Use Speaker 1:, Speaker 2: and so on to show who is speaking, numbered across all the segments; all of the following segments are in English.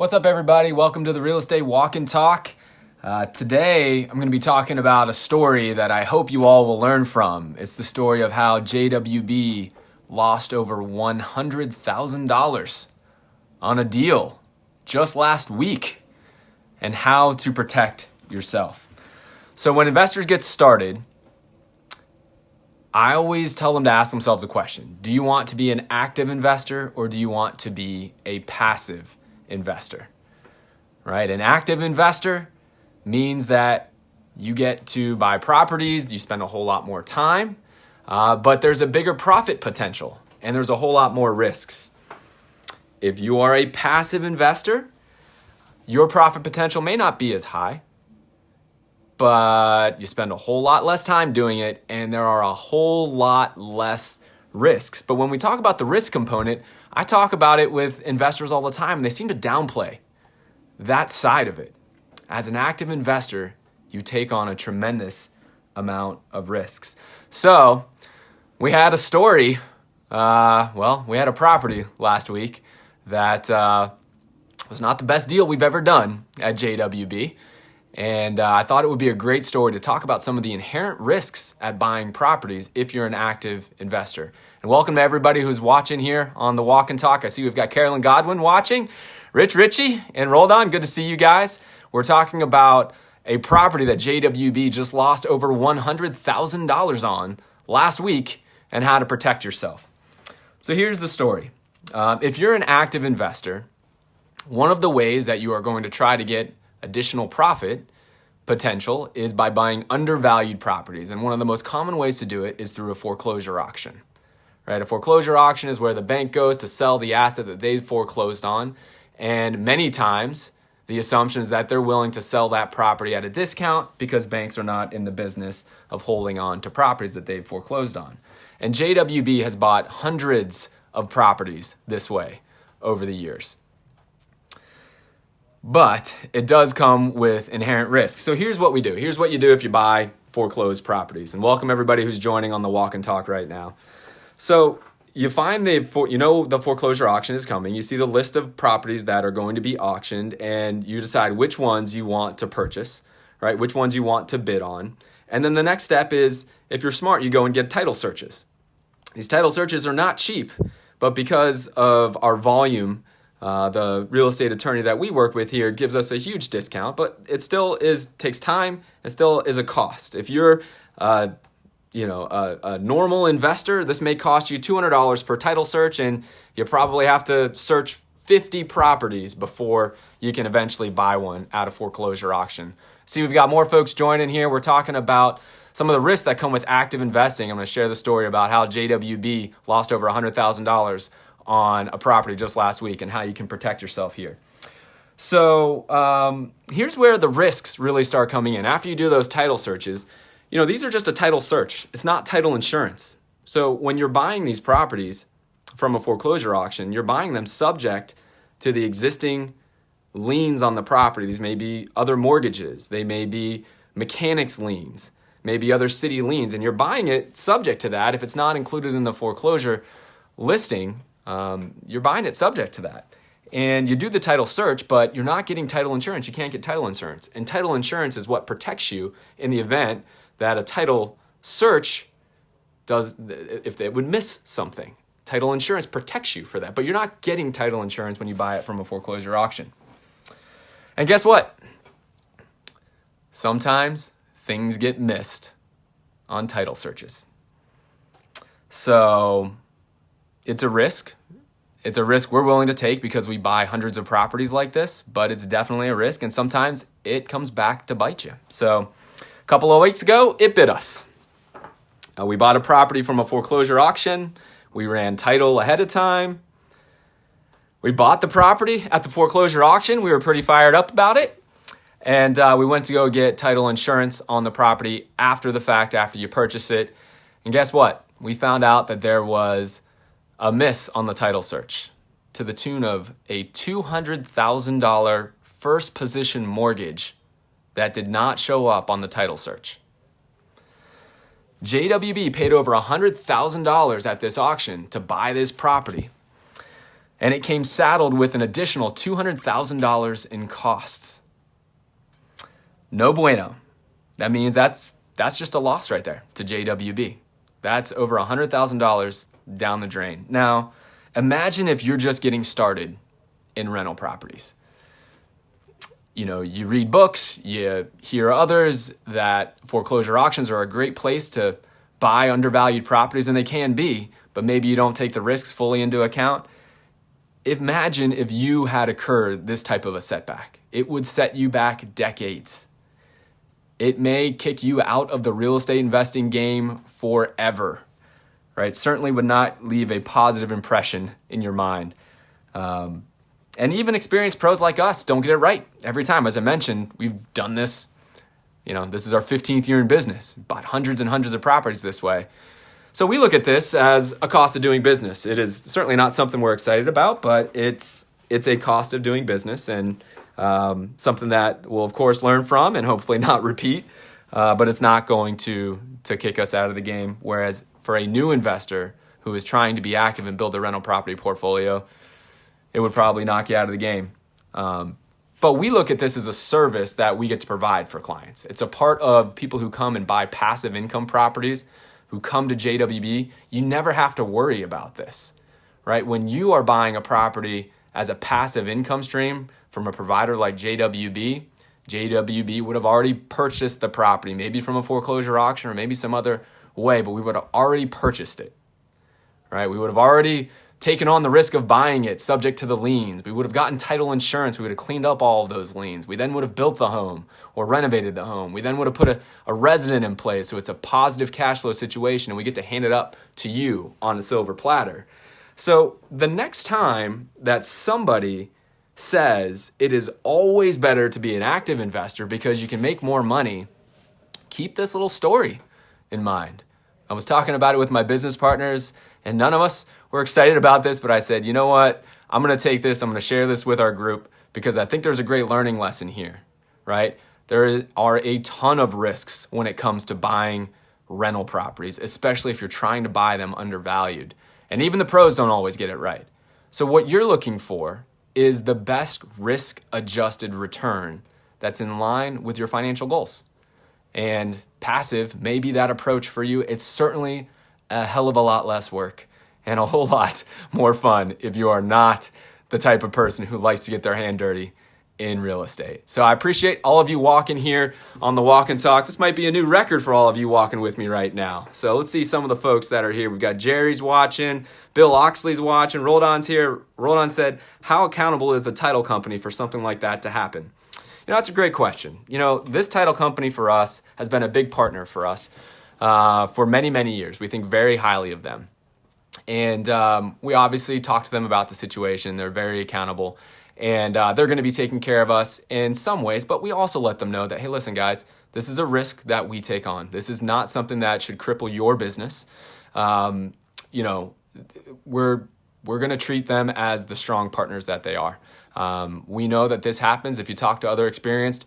Speaker 1: What's up, everybody? Welcome to the Real Estate Walk and Talk. Today, I'm going to be talking about a story that I hope you all will learn from. It's the story of how JWB lost over $100,000 on a deal just last week and how to protect yourself. So when investors get started, I always tell them to ask themselves a question. Do you want to be an active investor or do you want to be a passive investor? Right? An active investor means that you get to buy properties, you spend a whole lot more time, but there's a bigger profit potential and there's a whole lot more risks. If you are a passive investor, your profit potential may not be as high, but you spend a whole lot less time doing it and there are a whole lot less risks. But when we talk about the risk component, I talk about it with investors all the time and they seem to downplay that side of it. As an active investor, you take on a tremendous amount of risks. So we had a story, we had a property last week that was not the best deal we've ever done at JWB. And I thought it would be a great story to talk about some of the inherent risks at buying properties if you're an active investor. And welcome to everybody who's watching here on the Walk and Talk. I see we've got Carolyn Godwin watching, Richie, and Roldan. Good to see you guys. We're talking about a property that JWB just lost over $100,000 on last week and how to protect yourself. So here's the story. If you're an active investor, one of the ways that you are going to try to get additional profit potential is by buying undervalued properties. And one of the most common ways to do it is through a foreclosure auction. Right? A foreclosure auction is where the bank goes to sell the asset that they foreclosed on. And many times the assumption is that they're willing to sell that property at a discount because banks are not in the business of holding on to properties that they've foreclosed on. And JWB has bought hundreds of properties this way over the years. But it does come with inherent risks. So here's what we do. Here's what you do if you buy foreclosed properties. And welcome everybody who's joining on the Walk and Talk right now. So you find the foreclosure auction is coming. You see the list of properties that are going to be auctioned and you decide which ones you want to purchase, right? Which ones you want to bid on. And then the next step is, if you're smart, you go and get title searches. These title searches are not cheap, but because of our volume, the real estate attorney that we work with here gives us a huge discount, but it still takes time and still is a cost. If you're a normal investor, this may cost you $200 per title search, and you probably have to search 50 properties before you can eventually buy one at a foreclosure auction. See, we've got more folks joining here. We're talking about some of the risks that come with active investing. I'm going to share the story about how JWB lost over $100,000 on a property just last week and how you can protect yourself here. So here's where the risks really start coming in. After you do those title searches, these are just a title search. It's not title insurance. So when you're buying these properties from a foreclosure auction, you're buying them subject to the existing liens on the property. These may be other mortgages. They may be mechanics liens, maybe other city liens, and you're buying it subject to that. If it's not included in the foreclosure listing, you're buying it subject to that. And you do the title search, but you're not getting title insurance. You can't get title insurance. And title insurance is what protects you in the event that a title search does, if they would miss something. Title insurance protects you for that, but you're not getting title insurance when you buy it from a foreclosure auction. And guess what? Sometimes things get missed on title searches. So it's a risk. It's a risk we're willing to take because we buy hundreds of properties like this, but it's definitely a risk, and sometimes it comes back to bite you. So a couple of weeks ago, it bit us. We bought a property from a foreclosure auction. We ran title ahead of time. We bought the property at the foreclosure auction. We were pretty fired up about it. And we went to go get title insurance on the property after the fact, after you purchase it. And guess what? We found out that there was a miss on the title search to the tune of a $200,000 first position mortgage that did not show up on the title search. JWB paid over $100,000 at this auction to buy this property. And it came saddled with an additional $200,000 in costs. No bueno. That means that's just a loss right there to JWB. That's over $100,000 down the drain. Now, imagine if you're just getting started in rental properties. You know, you read books, you hear others that foreclosure auctions are a great place to buy undervalued properties, and they can be, but maybe you don't take the risks fully into account. Imagine if you had occurred this type of a setback. It would set you back decades. It may kick you out of the real estate investing game forever, right? Certainly would not leave a positive impression in your mind. And even experienced pros like us don't get it right every time. As I mentioned, we've done this. You know, this is our 15th year in business, bought hundreds and hundreds of properties this way. So we look at this as a cost of doing business. It is certainly not something we're excited about, but it's a cost of doing business, and something that we'll of course learn from and hopefully not repeat. But it's not going to kick us out of the game. Whereas for a new investor who is trying to be active and build a rental property portfolio, it would probably knock you out of the game. But we look at this as a service that we get to provide for clients. It's a part of people who come and buy passive income properties, who come to JWB. You never have to worry about this, right? When you are buying a property as a passive income stream from a provider like JWB, JWB would have already purchased the property, maybe from a foreclosure auction or maybe some other way, but we would have already purchased it, right? We would have already taken on the risk of buying it subject to the liens. We would have gotten title insurance. We would have cleaned up all of those liens. We then would have built the home or renovated the home. We then would have put a resident in place. So it's a positive cash flow situation, and we get to hand it up to you on a silver platter. So the next time that somebody says it is always better to be an active investor because you can make more money, keep this little story in mind. I was talking about it with my business partners, and none of us were excited about this, but I said, you know what? I'm going to take this. I'm going to share this with our group because I think there's a great learning lesson here, right? There are a ton of risks when it comes to buying rental properties, especially if you're trying to buy them undervalued. And even the pros don't always get it right. So what you're looking for is the best risk-adjusted return that's in line with your financial goals. And passive may be that approach for you. It's certainly a hell of a lot less work and a whole lot more fun if you are not the type of person who likes to get their hand dirty in real estate. So I appreciate all of you walking here on the Walk and Talk. This might be a new record for all of you walking with me right now. So let's see some of the folks that are here. We've got Jerry's watching, Bill Oxley's watching, Roldan's here. Roldan said, how accountable is the title company for something like that to happen? You know, that's a great question. You know, this title company for us has been a big partner for us for many, many years. We think very highly of them. And we obviously talk to them about the situation. They're very accountable. And they're going to be taking care of us in some ways. But we also let them know that, hey, listen, guys, this is a risk that we take on. This is not something that should cripple your business. You know, we're going to treat them as the strong partners that they are. We know that this happens. If you talk to other experienced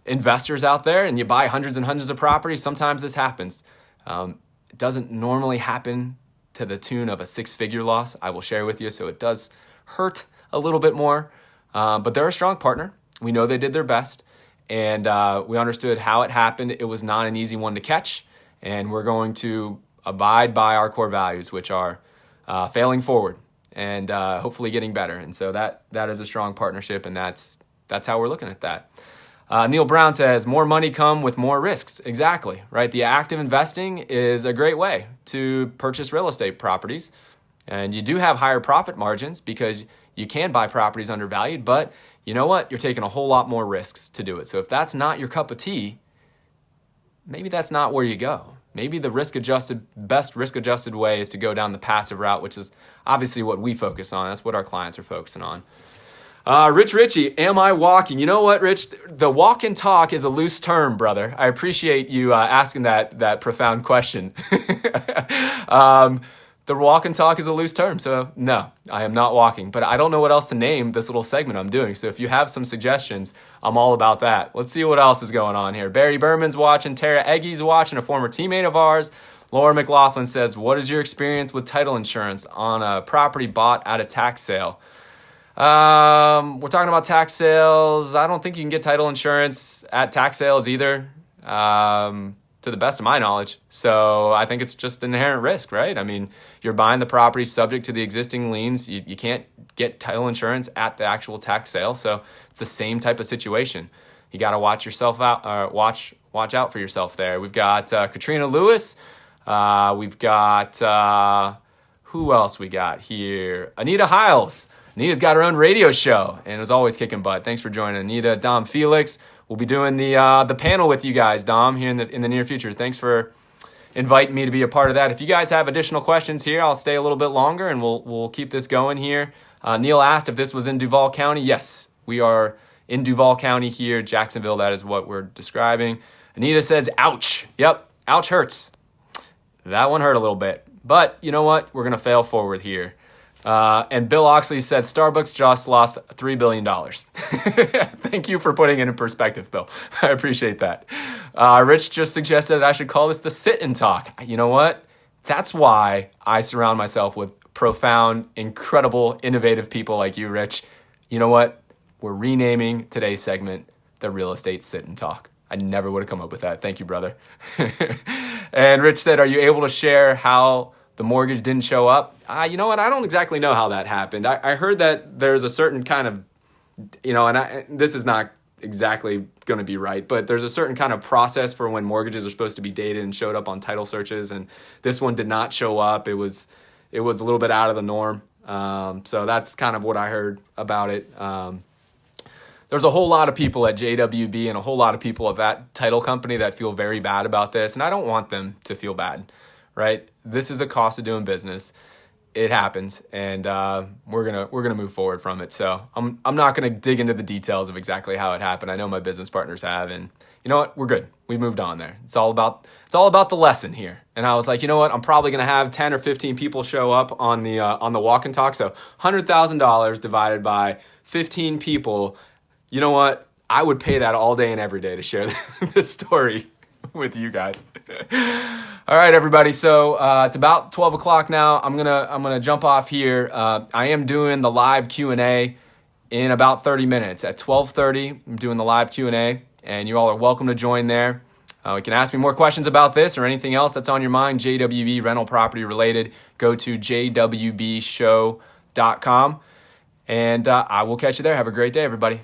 Speaker 1: investors out there and you buy hundreds and hundreds of properties, sometimes this happens. It doesn't normally happen to the tune of a six-figure loss, I will share with you. So it does hurt a little bit more, but they're a strong partner. We know they did their best, and we understood how it happened. It was not an easy one to catch, and we're going to abide by our core values, which are failing forward and hopefully getting better. And so that is a strong partnership, and that's how we're looking at that. Neil Brown says, more money come with more risks. Exactly, right? The active investing is a great way to purchase real estate properties. And you do have higher profit margins because you can buy properties undervalued, but you know what? You're taking a whole lot more risks to do it. So if that's not your cup of tea, maybe that's not where you go. Maybe the best risk-adjusted way is to go down the passive route, which is obviously what we focus on. That's what our clients are focusing on. Rich Ritchie, am I walking? You know what, Rich? The walk and talk is a loose term, brother. I appreciate you asking that profound question. The walk and talk is a loose term, so no, I am not walking. But I don't know what else to name this little segment I'm doing. So if you have some suggestions, I'm all about that. Let's see what else is going on here. Barry Berman's watching. Tara Eggy's watching, a former teammate of ours. Laura McLaughlin says, what is your experience with title insurance on a property bought at a tax sale? We're talking about tax sales. I don't think you can get title insurance at tax sales either, to the best of my knowledge. So I think it's just inherent risk, right? I mean, you're buying the property subject to the existing liens. You can't get title insurance at the actual tax sale. So it's the same type of situation. You got to watch yourself out, watch out for yourself there. We've got Katrina Lewis. We've got, who else we got here? Anita Hiles. Anita's got her own radio show and is always kicking butt. Thanks for joining, Anita. Dom Felix. We'll be doing the panel with you guys, Dom, here in the near future. Thanks for inviting me to be a part of that. If you guys have additional questions here, I'll stay a little bit longer and we'll keep this going here. Neil asked if this was in Duval County. Yes, we are in Duval County here, Jacksonville. That is what we're describing. Anita says, ouch. Yep, ouch hurts. That one hurt a little bit. But you know what? We're going to fail forward here. And Bill Oxley said, Starbucks just lost $3 billion. Thank you for putting it in perspective, Bill. I appreciate that. Rich just suggested that I should call this the sit and talk. You know what? That's why I surround myself with profound, incredible, innovative people like you, Rich. You know what? We're renaming today's segment the Real Estate Sit and Talk. I never would have come up with that. Thank you, brother. And Rich said, are you able to share how the mortgage didn't show up? You know what? I don't exactly know how that happened. I heard that there's a certain kind of, and this is not exactly going to be right, but there's a certain kind of process for when mortgages are supposed to be dated and showed up on title searches. And this one did not show up. It was a little bit out of the norm. So that's kind of what I heard about it. There's a whole lot of people at JWB and a whole lot of people at that title company that feel very bad about this. And I don't want them to feel bad, right? This is a cost of doing business. It happens, and we're gonna move forward from it. So I'm not gonna dig into the details of exactly how it happened. I know my business partners have, and you know what? We're good. We've moved on there. It's all about the lesson here. And I was like, you know what? I'm probably gonna have 10 or 15 people show up on the walk and talk. So $100,000 divided by 15 people. You know what? I would pay that all day and every day to share this story with you guys. All right, everybody. So it's about 12 o'clock now. I'm gonna jump off here. I am doing the live Q&A in about 30 minutes. At 12:30, I'm doing the live Q&A, and you all are welcome to join there. You can ask me more questions about this or anything else that's on your mind, JWB rental property related. Go to jwbshow.com, and I will catch you there. Have a great day, everybody.